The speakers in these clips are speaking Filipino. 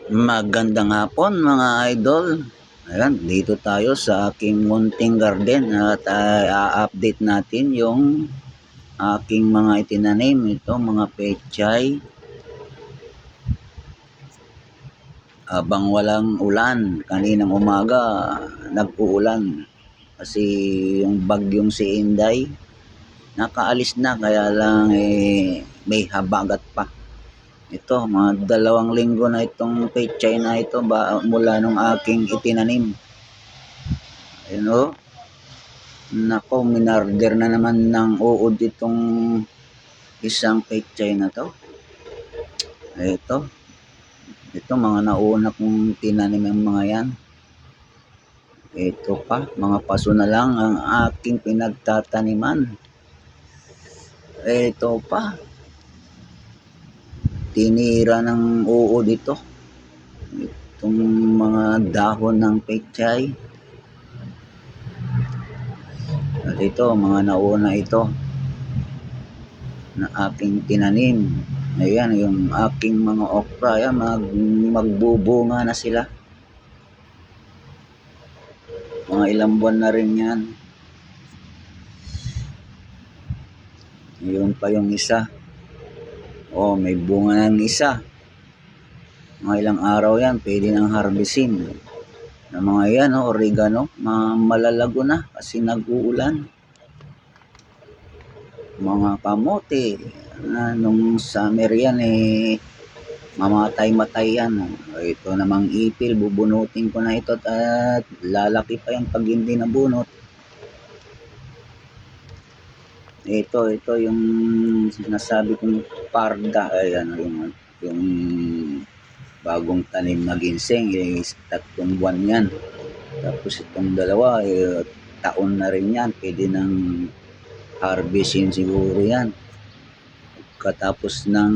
Magandang hapon mga idol. Ayan, dito tayo sa aking munting garden at i-update natin yung aking mga itinanim. Ito, mga pechay. Abang walang ulan, kaninang umaga nag-uulan. Kasi yung bagyong si Inday, nakaalis na kaya lang may habagat pa. Ito, mga 2 linggo na itong pechay na ito mula nung aking itinanim. Ayun o. Nako, minarder na naman ng uod itong isang pechay na to. Ito mga nauna kong tinanim ang mga yan. Ito pa, mga paso na lang ang aking pinagtataniman. Ito pa, tinira ng uod ito. Itong mga dahon ng pechay. At ito, mga nauna ito na aking tinanim. Ayan, yung aking mga okra, ayan, magbubunga na sila. Mga ilang buwan na rin yan. Yun pa yung isa. Oh, may bunga ng isa. Mga ilang araw yan, pwede nang harvestin. Na mga yan, oregano, malalago na kasi nag-uulan. Mga kamote, nung summer yan mamatay yan. Ito namang ipil, bubunutin ko na ito at lalaki pa yan pag hindi nabunot. Ito yung sinasabi kong parda. Ayan, yung bagong tanim na ginseng, 3 buwan yan. Tapos itong dalawa, taon na rin yan. Pwede nang harvestin siguro yan. Katapos ng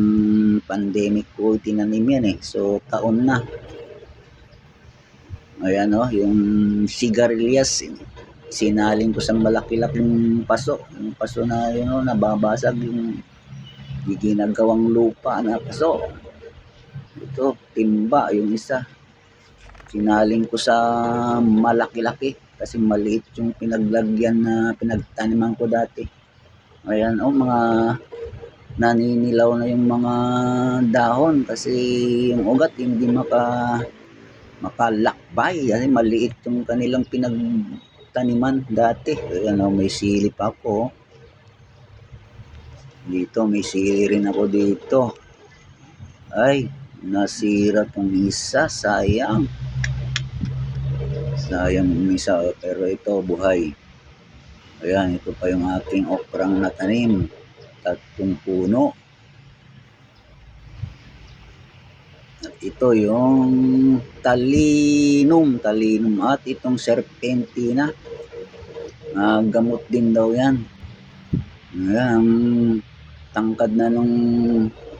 pandemic ko tinanim yan So, taon na. Ayan yung sigarilyas. Sinaling ko sa malaki-laking paso. Yung paso na nababasag yung ginagawang lupa na paso. Ito, timba yung isa. Sinaling ko sa malaki-laki kasi maliit yung pinaglagyan na pinagtaniman ko dati. Ayan mga naninilaw na yung mga dahon kasi yung ugat hindi makalakbay kasi maliit yung kanilang pinagtaniman dati. Ayan may sili pa ako. Dito may sili rin ako dito. Ay, nasira tong isa, sayang yung isa pero ito buhay. Ayan, ito pa yung aking okrang natanim, 3 puno. At ito yung talinum at itong serpentina. Gamot din daw yan. Ayan, tangkad na nung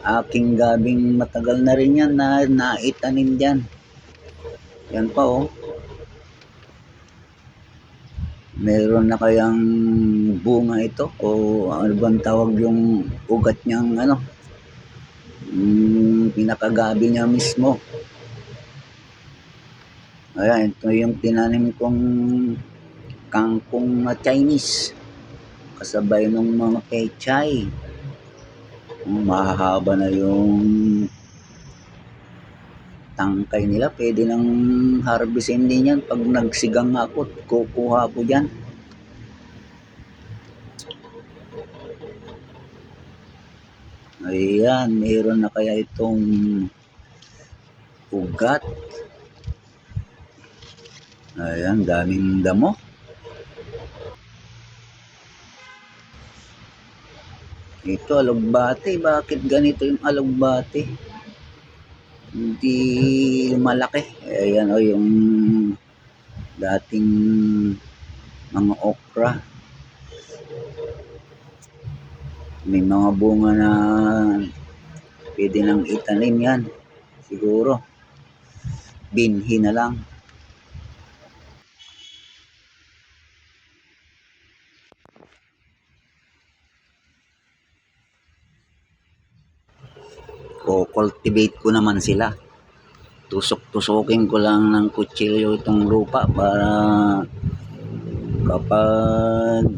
aking gabing matagal na rin yan na naitanim dyan. Yan pa Meron na kayang bunga ito o ano bang tawag yung ugat niyang pinakagabi niya mismo. Ayan, ito yung tinanim kong kangkong na Chinese. Kasabay ng mga pechay. Mahahaba na yung tangkay nila. Pwede nang harvestin din yan. Pag nagsigang ako, kukuha ko dyan. Ayan, meron na kaya itong ugat. Ayan, daming damo. Ito, alugbate. Bakit ganito yung alugbate? Hindi malaki. Ayan yung dating mga okra. May mga bunga na pwede nang itanim yan. Siguro. Binhi na lang. O cultivate ko naman sila. tusok-tusukin ko lang ng kutsilyo itong lupa para kapag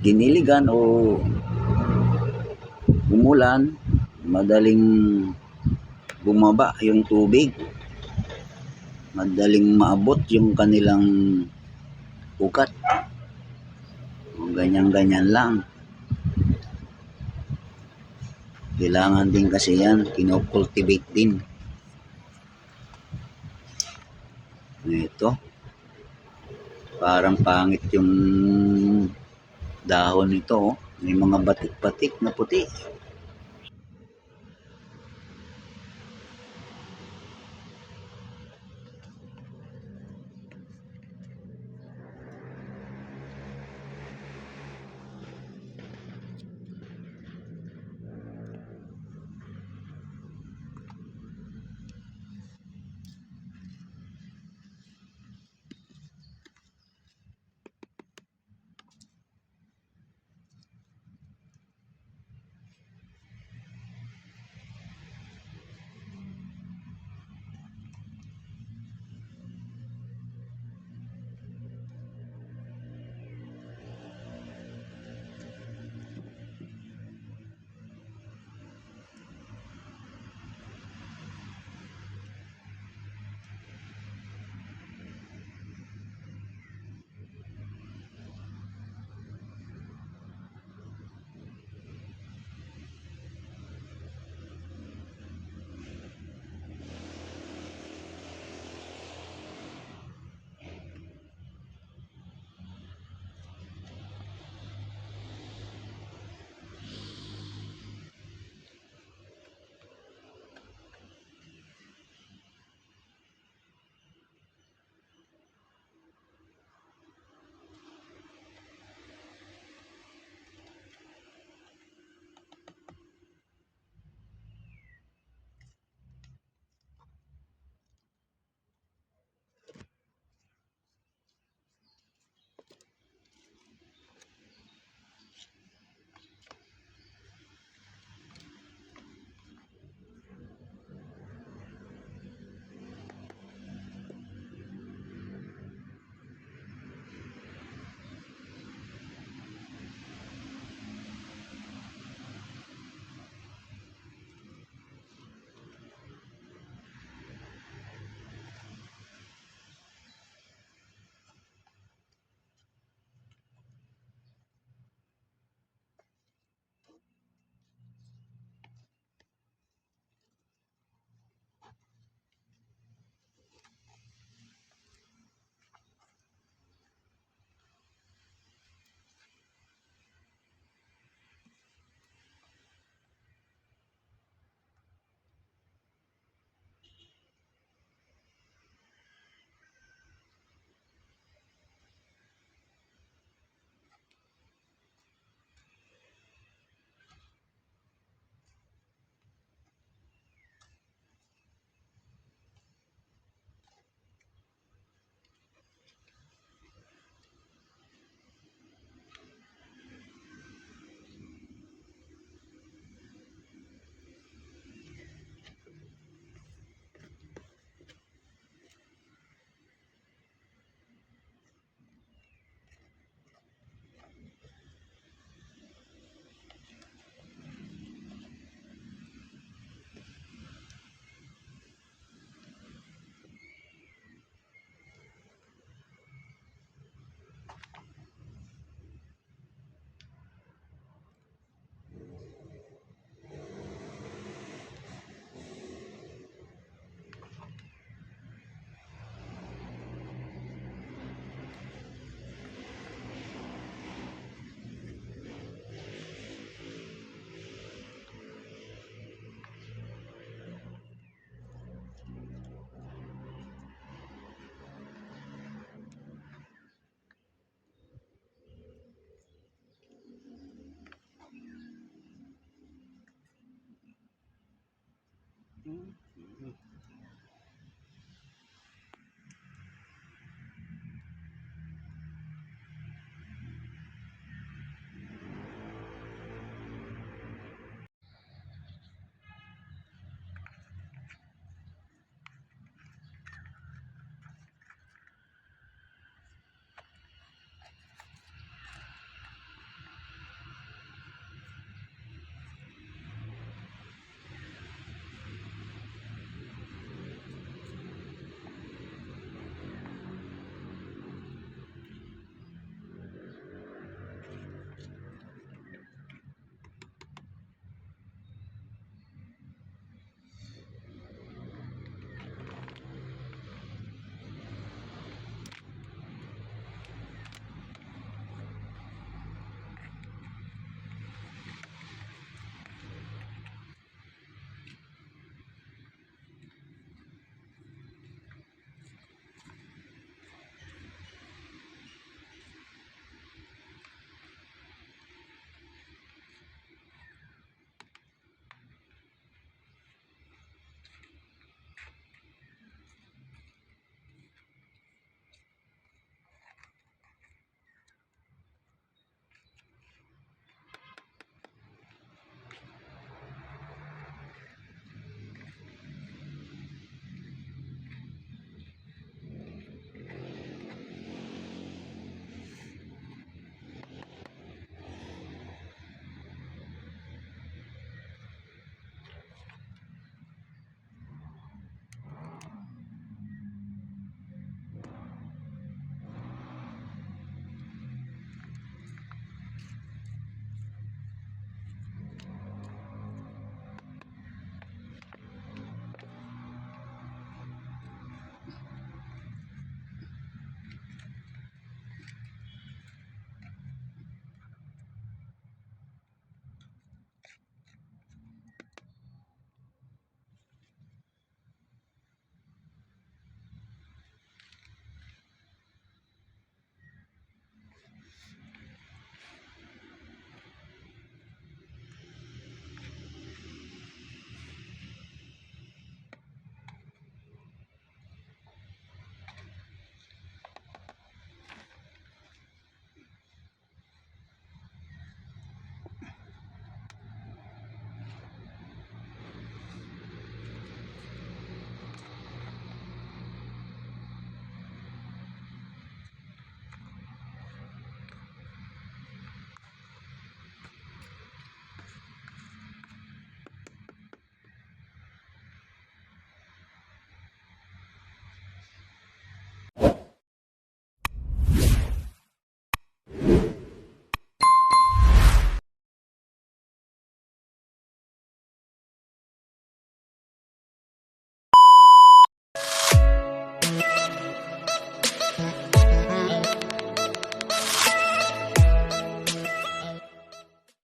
diniligan o umulan, madaling bumaba yung tubig, madaling maabot yung kanilang ugat. Ganyan-ganyan lang. Kailangan din kasi yan, kinocultivate din. Ito, parang pangit yung dahon nito, oh. May mga batik-batik na puti.